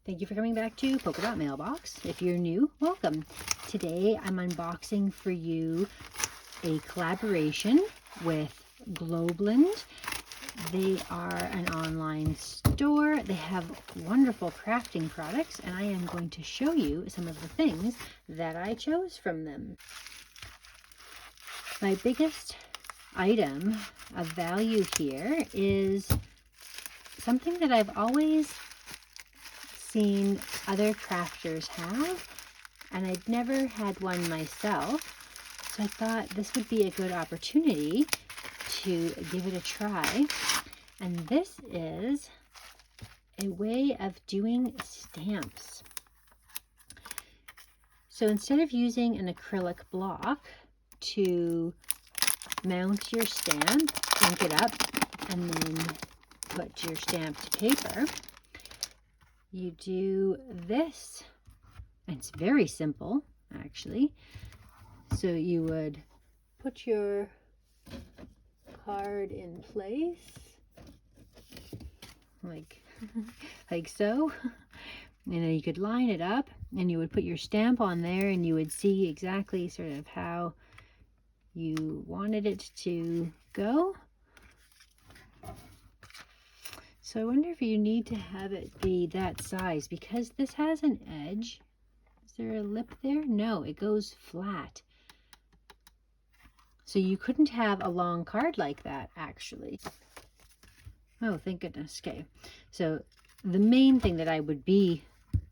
Thank you for coming back to Polka Mailbox. If you're new, welcome. Today I'm unboxing for you a collaboration with Globeland. They are an online store. They have wonderful crafting products, and I am going to show you some of the things that I chose from them. My biggest item of value here is something that I've always seen other crafters have, and I'd never had one myself, so I thought this would be a good opportunity to give it a try. And this is a way of doing stamps. So instead of using an acrylic block to mount your stamp, ink it up, and then put your stamped paper, you do this, and it's very simple actually. So you would put your card in place like so, and then you could line it up and you would put your stamp on there, and you would see exactly sort of how you wanted it to go. So I wonder if you need to have it be that size, because this has an edge. Is there a lip there? No, it goes flat. So you couldn't have a long card like that, actually. Oh, thank goodness. Okay, so the main thing that I would be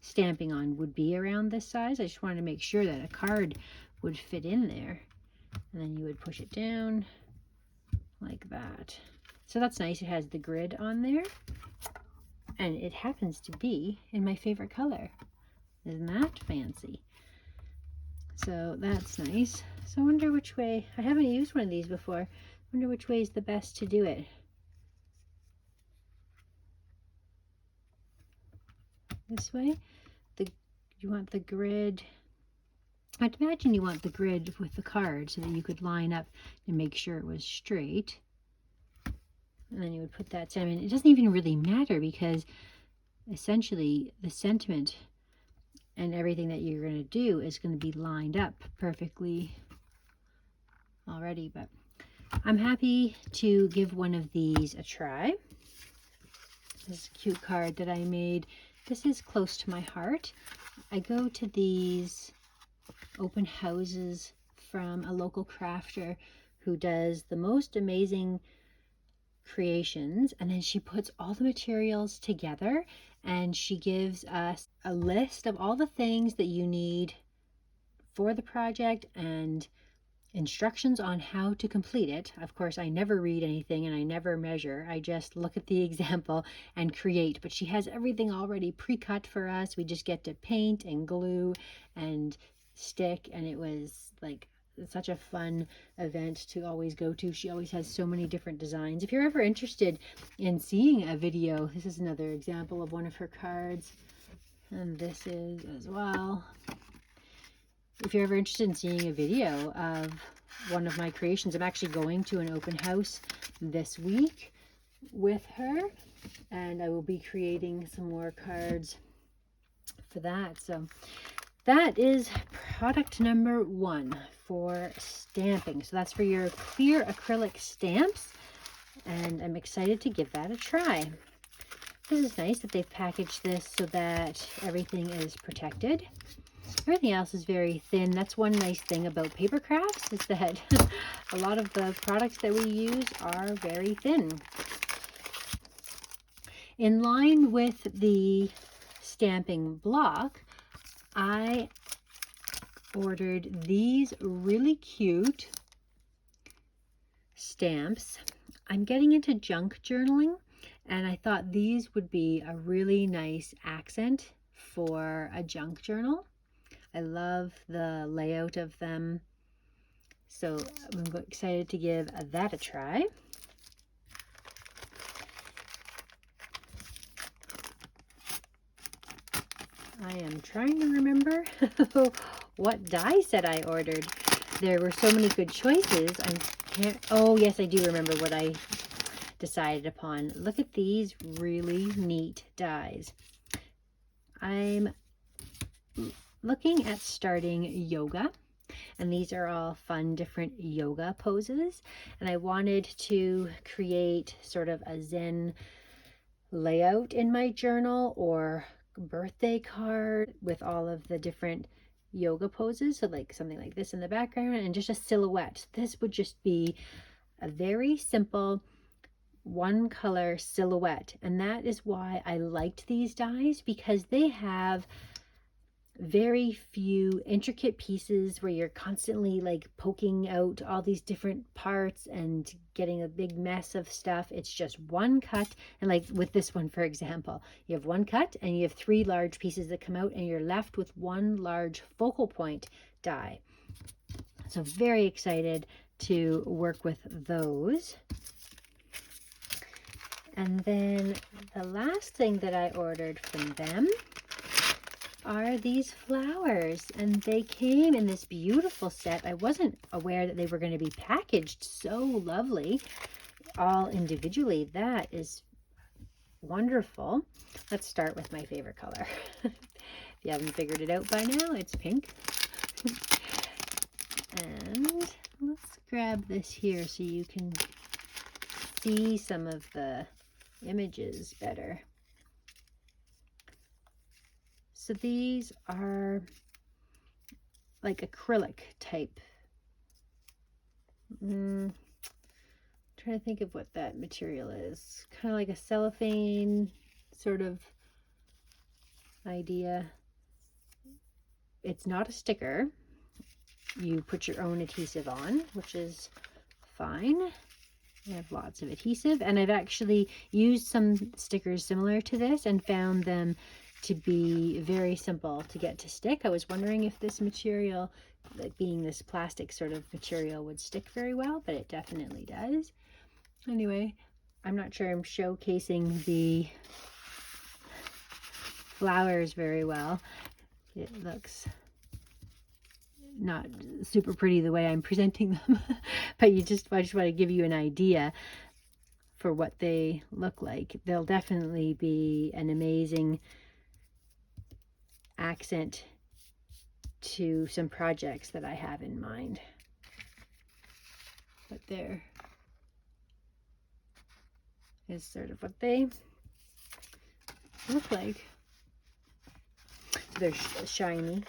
stamping on would be around this size. I just wanted to make sure that a card would fit in there. And then you would push it down like that. So that's nice. It has the grid on there, and it happens to be in my favorite color. Isn't that fancy? So that's nice. So I wonder which way, I haven't used one of these before. I wonder which way is the best to do it. This way? You want the grid, I'd imagine you want the grid with the card so that you could line up and make sure it was straight. And then you would put that sentiment. It doesn't even really matter, because essentially the sentiment and everything that you're going to do is going to be lined up perfectly already. But I'm happy to give one of these a try. This is a cute card that I made. This is close to my heart. I go to these open houses from a local crafter who does the most amazing creations, and then she puts all the materials together, and she gives us a list of all the things that you need for the project and instructions on how to complete it. Of course, I never read anything and I never measure. I just look at the example and create, but she has everything already pre-cut for us. We just get to paint and glue and stick, and it was like such a fun event to always go to. She always has so many different designs. If you're ever interested in seeing a video, this is another example of one of her cards, and this is as well. If you're ever interested in seeing a video of one of my creations, I'm actually going to an open house this week with her, and I will be creating some more cards for that. So that is product number 1 for stamping. So that's for your clear acrylic stamps, and I'm excited to give that a try. This is nice that they've packaged this so that everything is protected. Everything else is very thin. That's one nice thing about Papercraft, is that a lot of the products that we use are very thin. In line with the stamping block, I ordered these really cute stamps. I'm getting into junk journaling, and I thought these would be a really nice accent for a junk journal. I love the layout of them, so I'm excited to give that a try. I am trying to remember what die set I ordered. There were so many good choices. I can't, oh yes, I do remember what I decided upon. Look at these really neat dies. I'm looking at starting yoga, and these are all fun different yoga poses, and I wanted to create sort of a Zen layout in my journal or birthday card with all of the different yoga poses, so like something like this in the background and just a silhouette. This would just be a very simple one color silhouette, and that is why I liked these dies, because they have very few intricate pieces where you're constantly like poking out all these different parts and getting a big mess of stuff. It's just one cut, and like with this one, for example, you have one cut and you have 3 large pieces that come out, and you're left with one large focal point die. So very excited to work with those. And then the last thing that I ordered from them are these flowers, and they came in this beautiful set. I wasn't aware that they were going to be packaged so lovely, all individually. That is wonderful. Let's start with my favorite color. If you haven't figured it out by now, it's pink. And let's grab this here so you can see some of the images better. So these are like acrylic type. Trying to think of what that material is. Kind of like a cellophane sort of idea. It's not a sticker. You put your own adhesive on, which is fine. I have lots of adhesive, and I've actually used some stickers similar to this and found them to be very simple to get to stick. I was wondering if this material, like being this plastic sort of material, would stick very well, but it definitely does. Anyway, I'm not sure I'm showcasing the flowers very well. It looks not super pretty the way I'm presenting them, but I just want to give you an idea for what they look like. They'll definitely be an amazing accent to some projects that I have in mind. But there is sort of what they look like. They're shiny,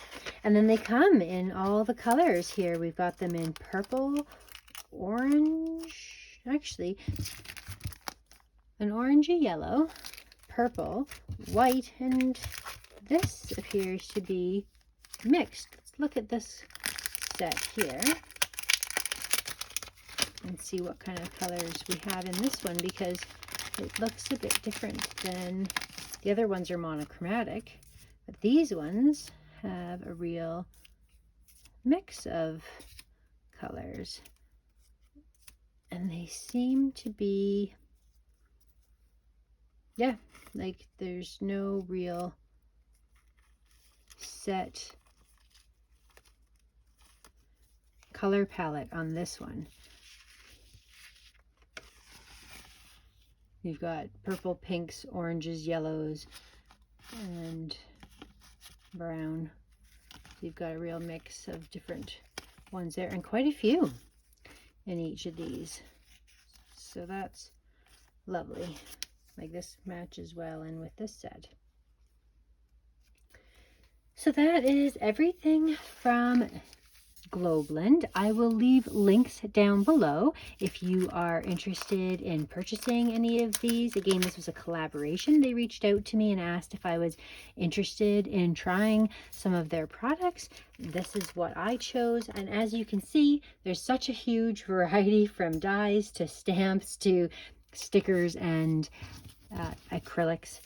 and then they come in all the colors here. We've got them in purple, orange, actually an orangey yellow, purple, white, and this appears to be mixed. Let's look at this set here and see what kind of colors we have in this one, because it looks a bit different than the other ones are monochromatic. But these ones have a real mix of colors, and they seem to be, yeah, like there's no real set color palette on this one. You've got purple, pinks, oranges, yellows, and brown. So you've got a real mix of different ones there, and quite a few in each of these. So that's lovely. Like this matches well in with this set. So that is everything from Globeland. I will leave links down below if you are interested in purchasing any of these. Again, this was a collaboration. They reached out to me and asked if I was interested in trying some of their products. This is what I chose, and as you can see, there's such a huge variety from dies to stamps to stickers and acrylics.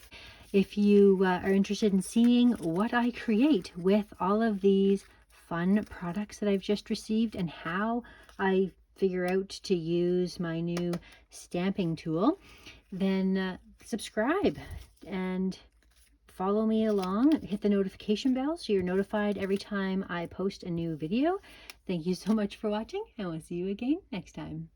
If you are interested in seeing what I create with all of these fun products that I've just received and how I figure out to use my new stamping tool, then subscribe and follow me along. Hit the notification bell so you're notified every time I post a new video. Thank you so much for watching, and we'll see you again next time.